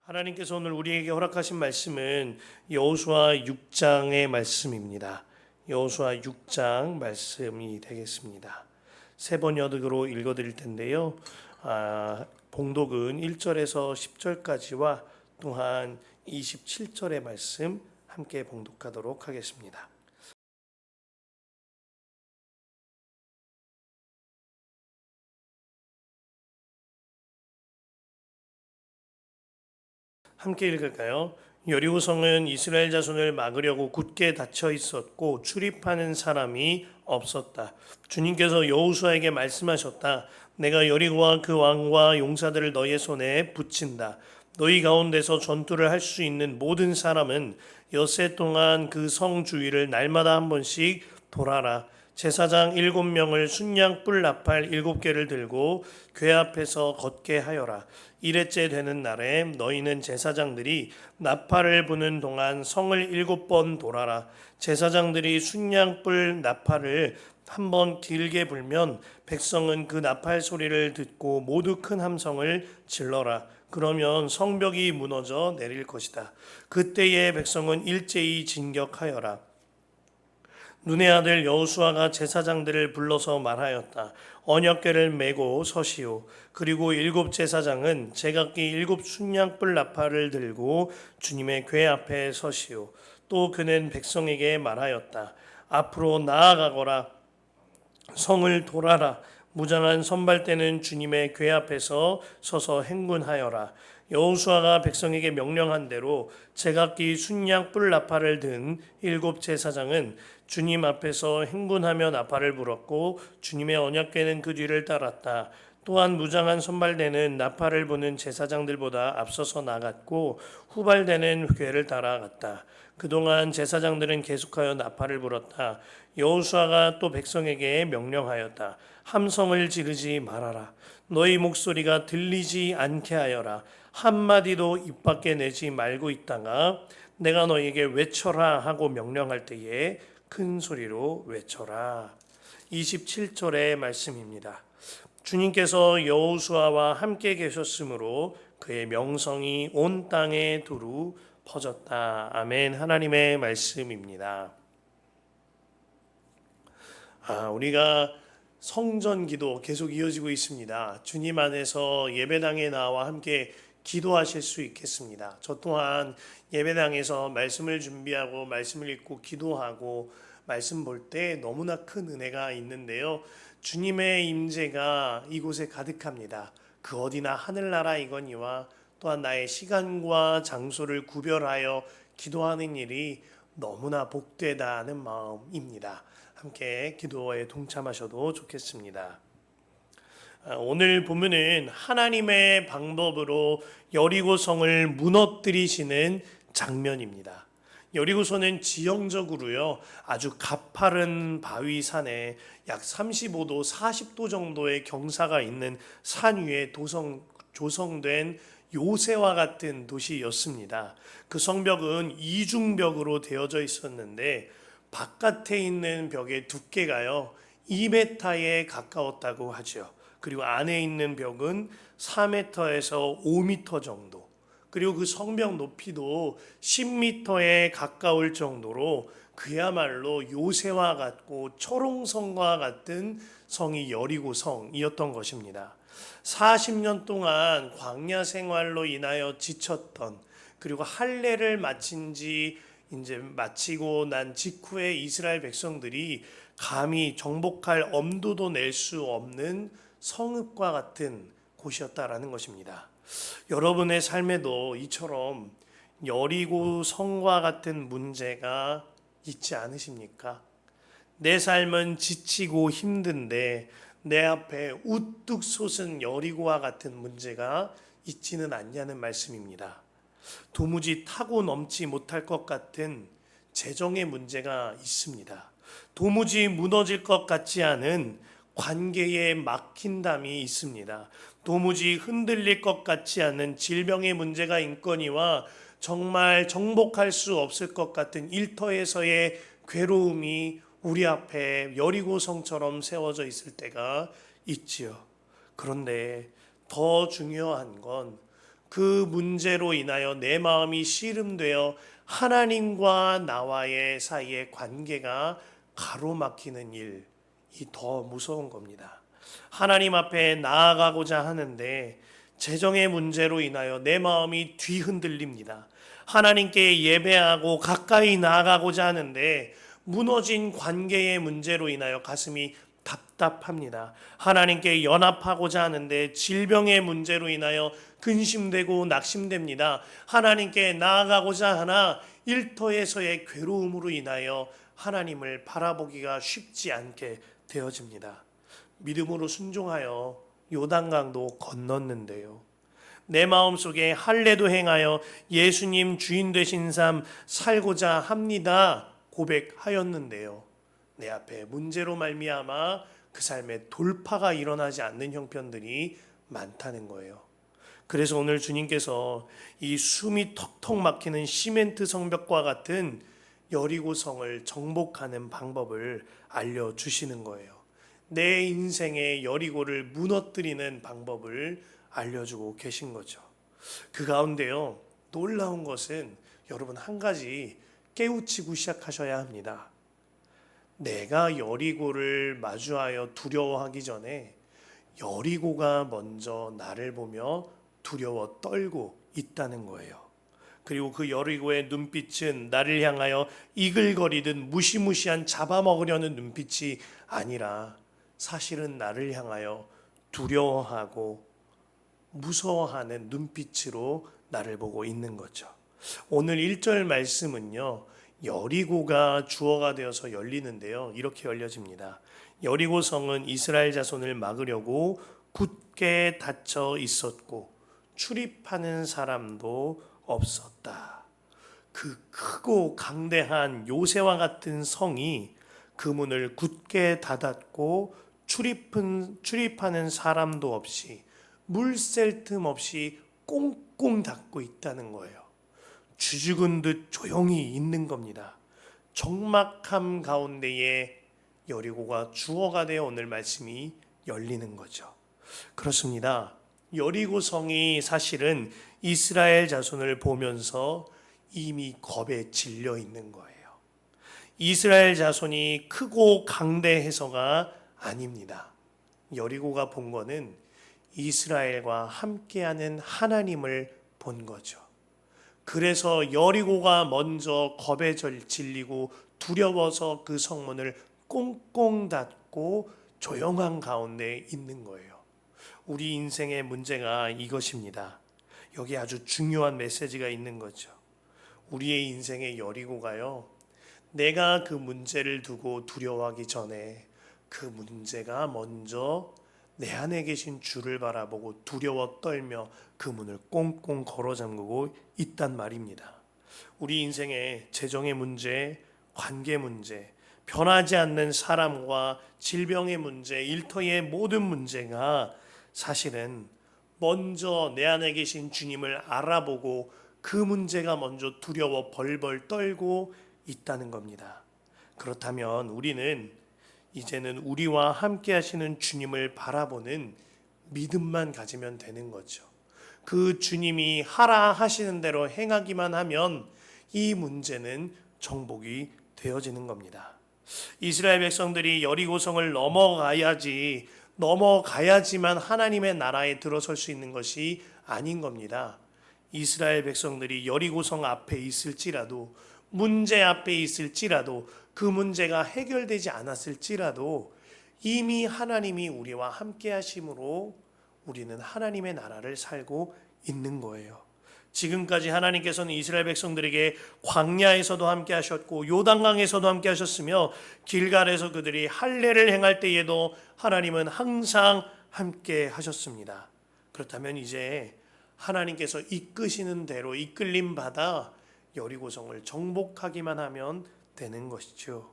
하나님께서 오늘 우리에게 허락하신 말씀은 여호수아 6장의 말씀입니다. 여호수아 6장 말씀이 되겠습니다. 세 번역으로 읽어드릴 텐데요. 봉독은 1절에서 10절까지와 또한 27절의 말씀 함께 봉독하도록 하겠습니다. 함께 읽을까요? 여리고성은 이스라엘 자손을 막으려고 굳게 닫혀 있었고 출입하는 사람이 없었다. 주님께서 여호수아에게 말씀하셨다. 내가 여리고와 그 왕과 용사들을 너희의 손에 붙인다. 너희 가운데서 전투를 할 수 있는 모든 사람은 엿새 동안 그 성 주위를 날마다 한 번씩 돌아라. 제사장 7명을 순양 뿔 나팔 7개를 들고 궤 앞에서 걷게 하여라. 1회째 되는 날에 너희는 제사장들이 나팔을 부는 동안 성을 7번 돌아라. 제사장들이 순양 뿔 나팔을 한 번 길게 불면 백성은 그 나팔 소리를 듣고 모두 큰 함성을 질러라. 그러면 성벽이 무너져 내릴 것이다. 그때의 백성은 일제히 진격하여라. 눈의 아들 여호수아가 제사장들을 불러서 말하였다. 언약궤를 메고 서시오. 그리고 7 제사장은 제각기 7 순양불 나팔을 들고 주님의 궤 앞에 서시오. 또 그는 백성에게 말하였다. 앞으로 나아가거라. 성을 돌아라. 무장한 선발대는 주님의 궤 앞에서 서서 행군하여라. 여호수아가 백성에게 명령한 대로 제각기 순양 뿔 나팔을 든 7 제사장은 주님 앞에서 행군하며 나팔을 불었고 주님의 언약궤는 그 뒤를 따랐다. 또한 무장한 선발대는 나팔을 부는 제사장들보다 앞서서 나갔고 후발대는 궤를 따라갔다. 그동안 제사장들은 계속하여 나팔을 불었다. 여호수아가 또 백성에게 명령하였다. 함성을 지르지 말아라. 너희 목소리가 들리지 않게 하여라. 한마디도 입 밖에 내지 말고 있다가 내가 너희에게 외쳐라 하고 명령할 때에 큰 소리로 외쳐라. 27절의 말씀입니다. 주님께서 여호수아와 함께 계셨으므로 그의 명성이 온 땅에 두루 퍼졌다. 아멘. 하나님의 말씀입니다. 우리가 성전 기도 계속 이어지고 있습니다. 주님 안에서 예배당에 나와 함께 기도하실 수 있겠습니다. 저 또한 예배당에서 말씀을 준비하고 말씀을 읽고 기도하고 말씀 볼 때 너무나 큰 은혜가 있는데요. 주님의 임재가 이곳에 가득합니다. 그 어디나 하늘나라이거니와 또한 나의 시간과 장소를 구별하여 기도하는 일이 너무나 복되다는 마음입니다. 함께 기도에 동참하셔도 좋겠습니다. 오늘 본문은 하나님의 방법으로 여리고성을 무너뜨리시는 장면입니다. 여리고성은 지형적으로요 아주 가파른 바위산에 약 35도 40도 정도의 경사가 있는 산 위에 조성된 요새와 같은 도시였습니다. 그 성벽은 이중벽으로 되어져 있었는데 바깥에 있는 벽의 두께가요 2m에 가까웠다고 하죠. 그리고 안에 있는 벽은 4m에서 5m 정도, 그리고 그 성벽 높이도 10m에 가까울 정도로 그야말로 요새와 같고 초롱성과 같은 성이 여리고성이었던 것입니다. 40년 동안 광야 생활로 인하여 지쳤던, 그리고 할례를 마치고 난 직후에 이스라엘 백성들이 감히 정복할 엄두도 낼 수 없는 성읍과 같은 곳이었다라는 것입니다. 여러분의 삶에도 이처럼 여리고 성과 같은 문제가 있지 않으십니까? 내 삶은 지치고 힘든데 내 앞에 우뚝 솟은 여리고와 같은 문제가 있지는 않냐는 말씀입니다. 도무지 타고 넘지 못할 것 같은 재정의 문제가 있습니다. 도무지 무너질 것 같지 않은 관계에 막힌담이 있습니다. 도무지 흔들릴 것 같지 않은 질병의 문제가 있거니와 정말 정복할 수 없을 것 같은 일터에서의 괴로움이 우리 앞에 여리고성처럼 세워져 있을 때가 있지요. 그런데 더 중요한 건 그 문제로 인하여 내 마음이 씨름되어 하나님과 나와의 사이의 관계가 가로막히는 일이 더 무서운 겁니다. 하나님 앞에 나아가고자 하는데 재정의 문제로 인하여 내 마음이 뒤흔들립니다. 하나님께 예배하고 가까이 나아가고자 하는데 무너진 관계의 문제로 인하여 가슴이 답답합니다. 하나님께 연합하고자 하는데 질병의 문제로 인하여 근심되고 낙심됩니다. 하나님께 나아가고자 하나 일터에서의 괴로움으로 인하여 하나님을 바라보기가 쉽지 않게 되어집니다. 믿음으로 순종하여 요단강도 건넜는데요. 내 마음속에 할례도 행하여 예수님 주인 되신 삶 살고자 합니다 고백하였는데요. 내 앞에 문제로 말미암아 그 삶에 돌파가 일어나지 않는 형편들이 많다는 거예요. 그래서 오늘 주님께서 이 숨이 턱턱 막히는 시멘트 성벽과 같은 여리고성을 정복하는 방법을 알려주시는 거예요. 내 인생의 여리고를 무너뜨리는 방법을 알려주고 계신 거죠. 그 가운데요, 놀라운 것은 여러분 한 가지 깨우치고 시작하셔야 합니다. 내가 여리고를 마주하여 두려워하기 전에 여리고가 먼저 나를 보며 두려워 떨고 있다는 거예요. 그리고 그 여리고의 눈빛은 나를 향하여 이글거리듯 무시무시한 잡아먹으려는 눈빛이 아니라 사실은 나를 향하여 두려워하고 무서워하는 눈빛으로 나를 보고 있는 거죠. 오늘 1절 말씀은요, 여리고가 주어가 되어서 열리는데요, 이렇게 열려집니다. 여리고성은 이스라엘 자손을 막으려고 굳게 닫혀 있었고 출입하는 사람도 없었다. 그 크고 강대한 요새와 같은 성이 그 문을 굳게 닫았고 출입하는 사람도 없이 물 셀 틈 없이 꽁꽁 닫고 있다는 거예요. 쥐죽은 듯 조용히 있는 겁니다. 적막함 가운데에 여리고가 주어가 되어 오늘 말씀이 열리는 거죠. 그렇습니다. 여리고성이 사실은 이스라엘 자손을 보면서 이미 겁에 질려 있는 거예요. 이스라엘 자손이 크고 강대해서가 아닙니다. 여리고가 본 거는 이스라엘과 함께하는 하나님을 본 거죠. 그래서 여리고가 먼저 겁에 질리고 두려워서 그 성문을 꽁꽁 닫고 조용한 가운데 있는 거예요. 우리 인생의 문제가 이것입니다. 여기 아주 중요한 메시지가 있는 거죠. 우리의 인생의 여리고가요, 내가 그 문제를 두고 두려워하기 전에 그 문제가 먼저 내 안에 계신 주를 바라보고 두려워 떨며 그 문을 꽁꽁 걸어 잠그고 있단 말입니다. 우리 인생의 재정의 문제, 관계 문제, 변하지 않는 사람과 질병의 문제, 일터의 모든 문제가 사실은 먼저 내 안에 계신 주님을 알아보고 그 문제가 먼저 두려워 벌벌 떨고 있다는 겁니다. 그렇다면 우리는 이제는 우리와 함께 하시는 주님을 바라보는 믿음만 가지면 되는 거죠. 그 주님이 하라 하시는 대로 행하기만 하면 이 문제는 정복이 되어지는 겁니다. 이스라엘 백성들이 여리고성을 넘어가야지만 하나님의 나라에 들어설 수 있는 것이 아닌 겁니다. 이스라엘 백성들이 여리고성 앞에 있을지라도, 문제 앞에 있을지라도, 그 문제가 해결되지 않았을지라도 이미 하나님이 우리와 함께 하심으로 우리는 하나님의 나라를 살고 있는 거예요. 지금까지 하나님께서는 이스라엘 백성들에게 광야에서도 함께 하셨고 요단강에서도 함께 하셨으며 길갈에서 그들이 할례를 행할 때에도 하나님은 항상 함께 하셨습니다. 그렇다면 이제 하나님께서 이끄시는 대로 이끌림 받아 여리고성을 정복하기만 하면 되는 것이죠.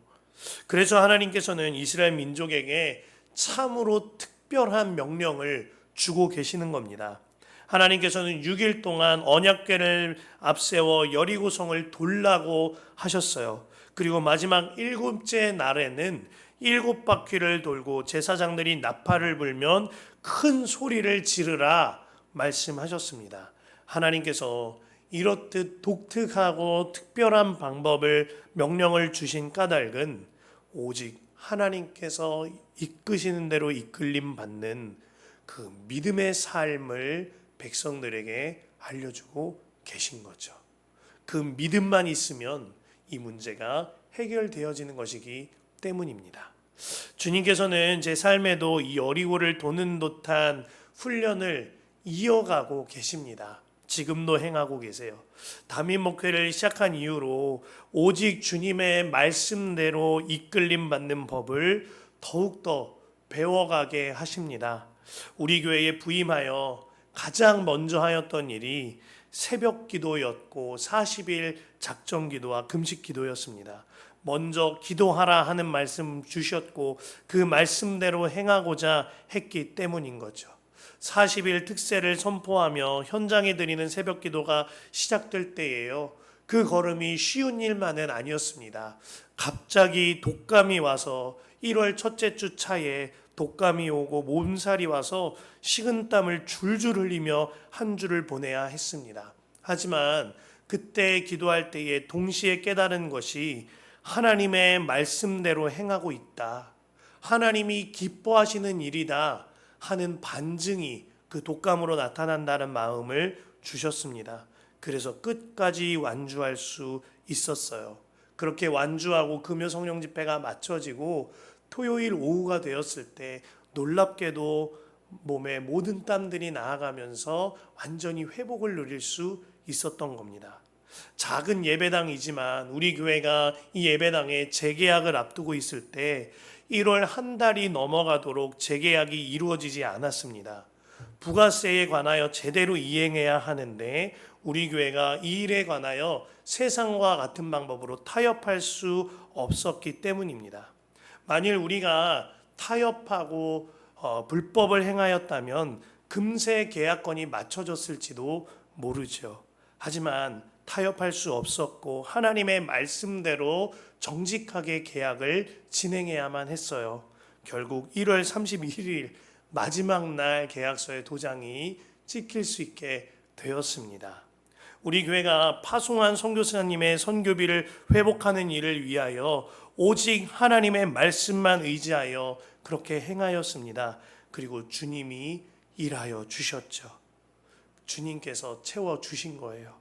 그래서 하나님께서는 이스라엘 민족에게 참으로 특별한 명령을 주고 계시는 겁니다. 하나님께서는 6일 동안 언약궤를 앞세워 여리고성을 돌라고 하셨어요. 그리고 마지막 7째 날에는 7바퀴를 돌고 제사장들이 나팔을 불면 큰 소리를 지르라 말씀하셨습니다. 하나님께서 이렇듯 독특하고 특별한 방법을 명령을 주신 까닭은 오직 하나님께서 이끄시는 대로 이끌림 받는 그 믿음의 삶을 백성들에게 알려주고 계신 거죠. 그 믿음만 있으면 이 문제가 해결되어지는 것이기 때문입니다. 주님께서는 제 삶에도 이 여리고를 도는 듯한 훈련을 이어가고 계십니다. 지금도 행하고 계세요. 담임 목회를 시작한 이후로 오직 주님의 말씀대로 이끌림 받는 법을 더욱더 배워가게 하십니다. 우리 교회에 부임하여 가장 먼저 하였던 일이 새벽 기도였고 40일 작정 기도와 금식 기도였습니다. 먼저 기도하라 하는 말씀 주셨고 그 말씀대로 행하고자 했기 때문인 거죠. 40일 특세를 선포하며 현장에 드리는 새벽 기도가 시작될 때예요. 그 걸음이 쉬운 일만은 아니었습니다. 갑자기 독감이 와서 1월 첫째 주 차에 독감이 오고 몸살이 와서 식은땀을 줄줄 흘리며 한 주를 보내야 했습니다. 하지만 그때 기도할 때에 동시에 깨달은 것이 하나님의 말씀대로 행하고 있다. 하나님이 기뻐하시는 일이다 하는 반증이 그 독감으로 나타난다는 마음을 주셨습니다. 그래서 끝까지 완주할 수 있었어요. 그렇게 완주하고 금요 성령 집회가 마쳐지고 토요일 오후가 되었을 때 놀랍게도 몸의 모든 땀들이 나아가면서 완전히 회복을 누릴 수 있었던 겁니다. 작은 예배당이지만 우리 교회가 이 예배당에 재계약을 앞두고 있을 때 1월 한 달이 넘어가도록 재계약이 이루어지지 않았습니다. 부가세에 관하여 제대로 이행해야 하는데 우리 교회가 이 일에 관하여 세상과 같은 방법으로 타협할 수 없었기 때문입니다. 만일 우리가 타협하고 불법을 행하였다면 금세 계약건이 맞춰졌을지도 모르죠. 하지만 타협할 수 없었고 하나님의 말씀대로 정직하게 계약을 진행해야만 했어요. 결국 1월 31일 마지막 날 계약서의 도장이 찍힐 수 있게 되었습니다. 우리 교회가 파송한 선교사님의 선교비를 회복하는 일을 위하여 오직 하나님의 말씀만 의지하여 그렇게 행하였습니다. 그리고 주님이 일하여 주셨죠. 주님께서 채워주신 거예요.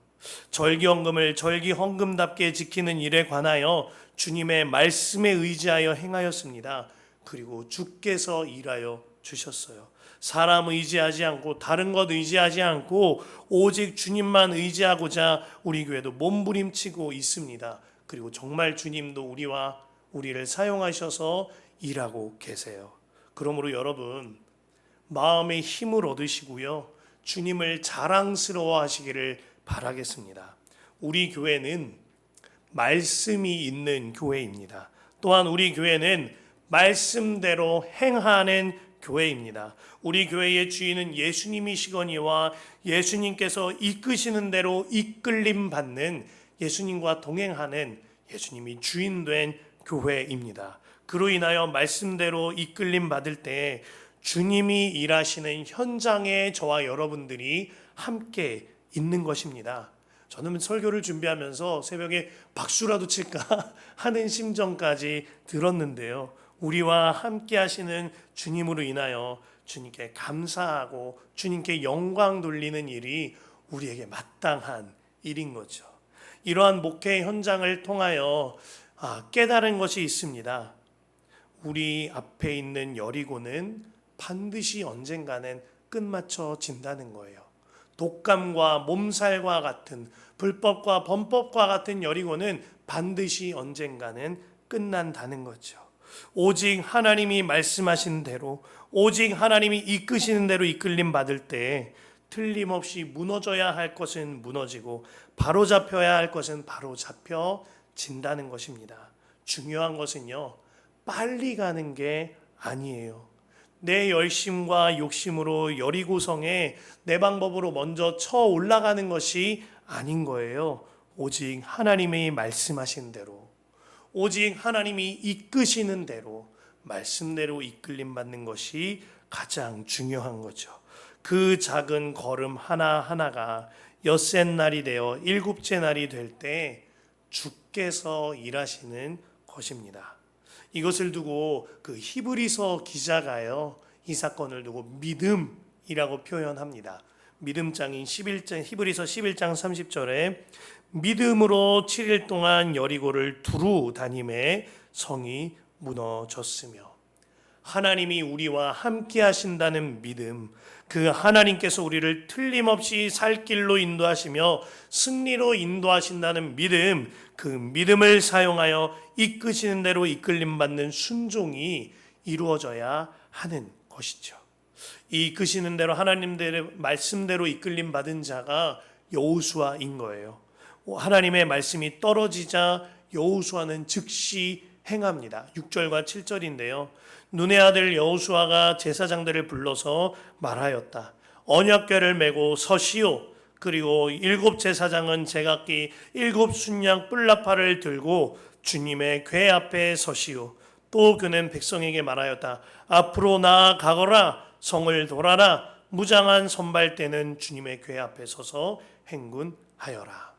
절기헌금을 절기헌금답게 지키는 일에 관하여 주님의 말씀에 의지하여 행하였습니다. 그리고 주께서 일하여 주셨어요. 사람 의지하지 않고 다른 것 의지하지 않고 오직 주님만 의지하고자 우리 교회도 몸부림치고 있습니다. 그리고 정말 주님도 우리를 사용하셔서 일하고 계세요. 그러므로 여러분 마음의 힘을 얻으시고요. 주님을 자랑스러워 하시기를 바라겠습니다. 우리 교회는 말씀이 있는 교회입니다. 또한 우리 교회는 말씀대로 행하는 교회입니다. 우리 교회의 주인은 예수님이시거니와 예수님께서 이끄시는 대로 이끌림 받는 예수님과 동행하는 예수님이 주인된 교회입니다. 그로 인하여 말씀대로 이끌림 받을 때 주님이 일하시는 현장에 저와 여러분들이 함께 있는 것입니다. 저는 설교를 준비하면서 새벽에 박수라도 칠까 하는 심정까지 들었는데요. 우리와 함께 하시는 주님으로 인하여 주님께 감사하고 주님께 영광 돌리는 일이 우리에게 마땅한 일인 거죠. 이러한 목회 현장을 통하여 깨달은 것이 있습니다. 우리 앞에 있는 여리고는 반드시 언젠가는 끝마쳐진다는 거예요. 독감과 몸살과 같은 불법과 범법과 같은 여리고는 반드시 언젠가는 끝난다는 거죠. 오직 하나님이 말씀하신 대로 오직 하나님이 이끄시는 대로 이끌림 받을 때 틀림없이 무너져야 할 것은 무너지고 바로잡혀야 할 것은 바로잡혀진다는 것입니다. 중요한 것은요, 빨리 가는 게 아니에요. 내 열심과 욕심으로 여리고성에 내 방법으로 먼저 쳐 올라가는 것이 아닌 거예요. 오직 하나님이 말씀하신 대로, 오직 하나님이 이끄시는 대로 말씀대로 이끌림 받는 것이 가장 중요한 거죠. 그 작은 걸음 하나하나가 엿새 날이 되어 일곱째 날이 될 때 주께서 일하시는 것입니다. 이것을 두고 그 히브리서 기자가요, 이 사건을 두고 믿음이라고 표현합니다. 믿음장인 11장 히브리서 11장 30절에 믿음으로 7일 동안 여리고를 두루 다님에 성이 무너졌으며, 하나님이 우리와 함께 하신다는 믿음, 그 하나님께서 우리를 틀림없이 살 길로 인도하시며 승리로 인도하신다는 믿음, 그 믿음을 사용하여 이끄시는 대로 이끌림 받는 순종이 이루어져야 하는 것이죠. 이 이끄시는 대로 하나님의 말씀대로 이끌림 받은 자가 여호수아인 거예요. 하나님의 말씀이 떨어지자 여호수아는 즉시 행합니다. 6절과 7절인데요. 눈의 아들 여호수아가 제사장들을 불러서 말하였다. 언약궤를 메고 서시오. 그리고 일곱 제사장은 제각기 일곱 순양 뿔나팔을 들고 주님의 궤 앞에 서시오. 또 그는 백성에게 말하였다. 앞으로 나아가거라. 성을 돌아라. 무장한 선발대는 주님의 궤 앞에 서서 행군하여라.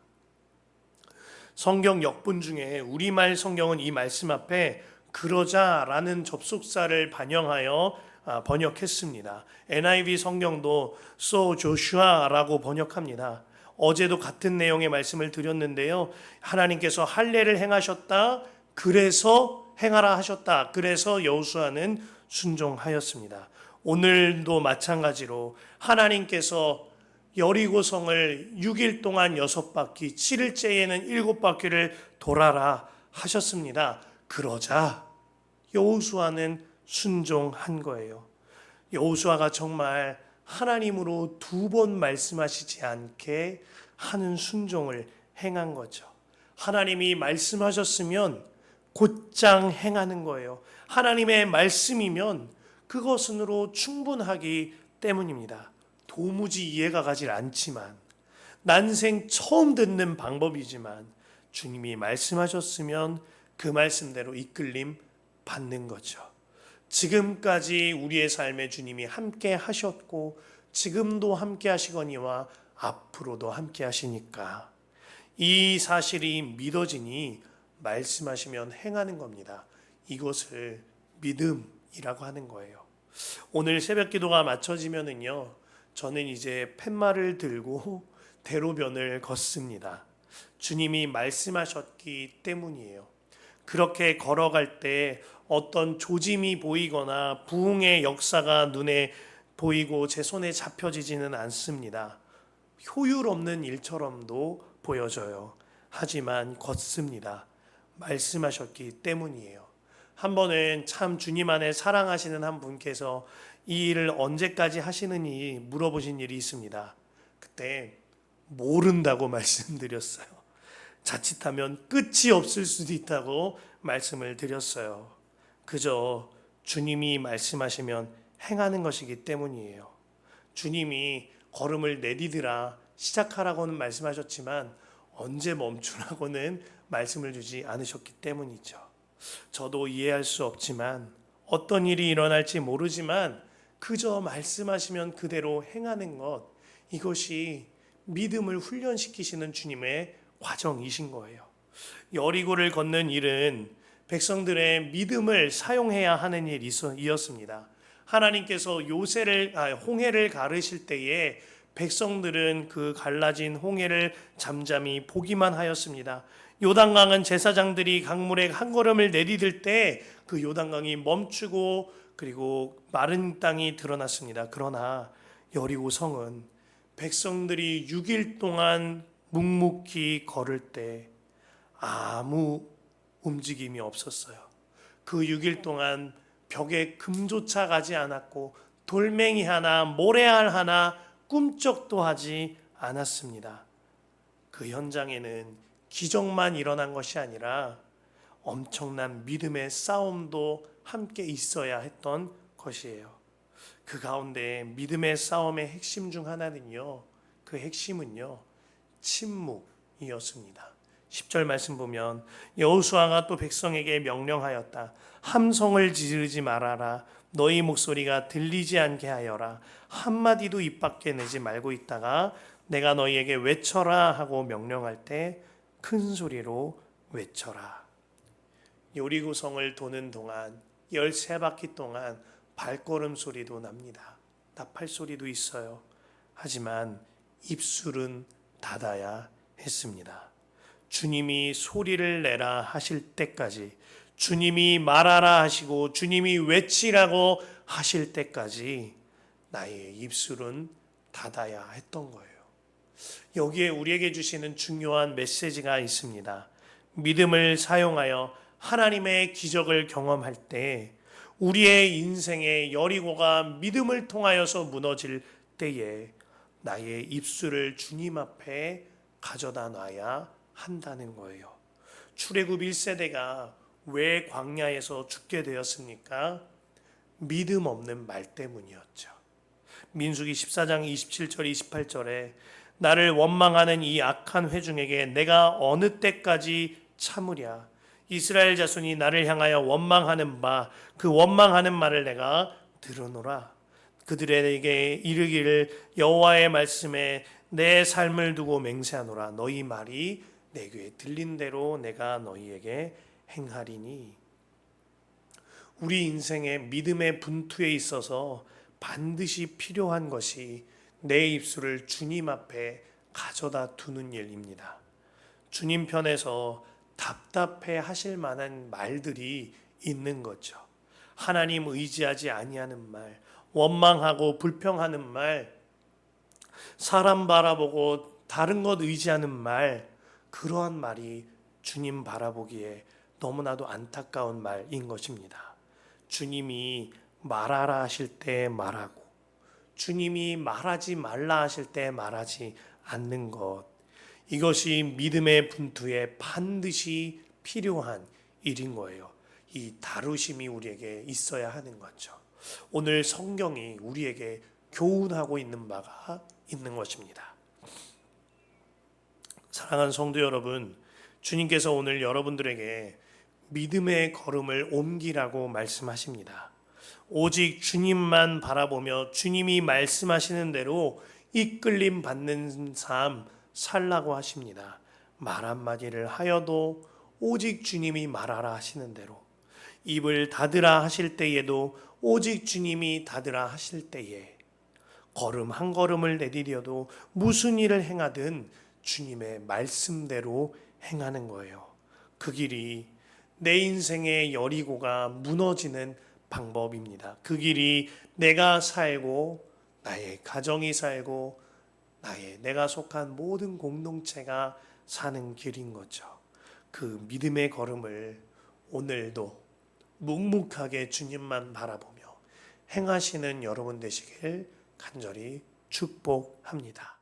성경 역본 중에 우리말 성경은 이 말씀 앞에 그러자라는 접속사를 반영하여 번역했습니다. NIV 성경도 So Joshua라고 번역합니다. 어제도 같은 내용의 말씀을 드렸는데요. 하나님께서 할례를 행하셨다. 그래서 행하라 하셨다. 그래서 여호수아는 순종하였습니다. 오늘도 마찬가지로 하나님께서 여리고성을 6일 동안 6바퀴, 7일째에는 7바퀴를 돌아라 하셨습니다. 그러자 여호수아는 순종한 거예요. 여호수아가 정말 하나님으로 2번 말씀하시지 않게 하는 순종을 행한 거죠. 하나님이 말씀하셨으면 곧장 행하는 거예요. 하나님의 말씀이면 그것으로 충분하기 때문입니다. 도무지 이해가 가질 않지만, 난생 처음 듣는 방법이지만 주님이 말씀하셨으면 그 말씀대로 이끌림 받는 거죠. 지금까지 우리의 삶에 주님이 함께 하셨고 지금도 함께 하시거니와 앞으로도 함께 하시니까 이 사실이 믿어지니 말씀하시면 행하는 겁니다. 이것을 믿음이라고 하는 거예요. 오늘 새벽 기도가 마쳐지면은요, 저는 이제 팻말을 들고 대로변을 걷습니다. 주님이 말씀하셨기 때문이에요. 그렇게 걸어갈 때 어떤 조짐이 보이거나 부흥의 역사가 눈에 보이고 제 손에 잡혀지지는 않습니다. 효율 없는 일처럼도 보여져요. 하지만 걷습니다. 말씀하셨기 때문이에요. 한 번은 참 주님 안에 사랑하시는 한 분께서 이 일을 언제까지 하시느니 물어보신 일이 있습니다. 그때 모른다고 말씀드렸어요. 자칫하면 끝이 없을 수도 있다고 말씀을 드렸어요. 그저 주님이 말씀하시면 행하는 것이기 때문이에요. 주님이 걸음을 내디디라 시작하라고는 말씀하셨지만 언제 멈추라고는 말씀을 주지 않으셨기 때문이죠. 저도 이해할 수 없지만, 어떤 일이 일어날지 모르지만 그저 말씀하시면 그대로 행하는 것, 이것이 믿음을 훈련시키시는 주님의 과정이신 거예요. 여리고를 걷는 일은 백성들의 믿음을 사용해야 하는 일이었습니다. 하나님께서 홍해를 가르실 때에 백성들은 그 갈라진 홍해를 잠잠히 보기만 하였습니다. 요단강은 제사장들이 강물에 한 걸음을 내디딜 때 그 요단강이 멈추고 그리고 마른 땅이 드러났습니다. 그러나 여리고 성은 백성들이 6일 동안 묵묵히 걸을 때 아무 움직임이 없었어요. 그 6일 동안 벽에 금조차 가지 않았고 돌멩이 하나, 모래알 하나 꿈쩍도 하지 않았습니다. 그 현장에는 기적만 일어난 것이 아니라 엄청난 믿음의 싸움도 함께 있어야 했던 것이에요. 그 가운데 믿음의 싸움의 핵심 중 하나는요, 그 핵심은요, 침묵이었습니다. 10절 말씀 보면 여호수아가 또 백성에게 명령하였다. 함성을 지르지 말아라. 너희 목소리가 들리지 않게 하여라. 한마디도 입 밖에 내지 말고 있다가 내가 너희에게 외쳐라 하고 명령할 때 큰 소리로 외쳐라. 여리고성을 도는 동안 13바퀴 동안 발걸음 소리도 납니다. 나팔 소리도 있어요. 하지만 입술은 닫아야 했습니다. 주님이 소리를 내라 하실 때까지, 주님이 말하라 하시고 주님이 외치라고 하실 때까지 나의 입술은 닫아야 했던 거예요. 여기에 우리에게 주시는 중요한 메시지가 있습니다. 믿음을 사용하여 하나님의 기적을 경험할 때 우리의 인생의 여리고가 믿음을 통하여서 무너질 때에 나의 입술을 주님 앞에 가져다 놔야 한다는 거예요. 출애굽 1세대가 왜 광야에서 죽게 되었습니까? 믿음 없는 말 때문이었죠. 민수기 14장 27절 28절에 나를 원망하는 이 악한 회중에게 내가 어느 때까지 참으랴. 이스라엘 자손이 나를 향하여 원망하는 바 그 원망하는 말을 내가 들으노라. 그들에게 이르기를 여호와의 말씀에 내 삶을 두고 맹세하노라. 너희 말이 내 귀에 들린 대로 내가 너희에게 행하리니. 우리 인생의 믿음의 분투에 있어서 반드시 필요한 것이 내 입술을 주님 앞에 가져다 두는 일입니다. 주님 편에서 답답해 하실 만한 말들이 있는 거죠. 하나님 의지하지 아니하는 말, 원망하고 불평하는 말, 사람 바라보고 다른 것 의지하는 말, 그러한 말이 주님 바라보기에 너무나도 안타까운 말인 것입니다. 주님이 말하라 하실 때 말하고 주님이 말하지 말라 하실 때 말하지 않는 것, 이것이 믿음의 분투에 반드시 필요한 일인 거예요. 이 다루심이 우리에게 있어야 하는 거죠. 오늘 성경이 우리에게 교훈하고 있는 바가 있는 것입니다. 사랑하는 성도 여러분, 주님께서 오늘 여러분들에게 믿음의 걸음을 옮기라고 말씀하십니다. 오직 주님만 바라보며 주님이 말씀하시는 대로 이끌림 받는 삶 살라고 하십니다. 말 한마디를 하여도 오직 주님이 말하라 하시는 대로, 입을 닫으라 하실 때에도 오직 주님이 닫으라 하실 때에, 걸음 한 걸음을 내디뎌도 무슨 일을 행하든 주님의 말씀대로 행하는 거예요. 그 길이 내 인생의 여리고가 무너지는 방법입니다. 그 길이 내가 살고 나의 가정이 살고 내가 속한 모든 공동체가 사는 길인 거죠. 그 믿음의 걸음을 오늘도 묵묵하게 주님만 바라보며 행하시는 여러분 되시길 간절히 축복합니다.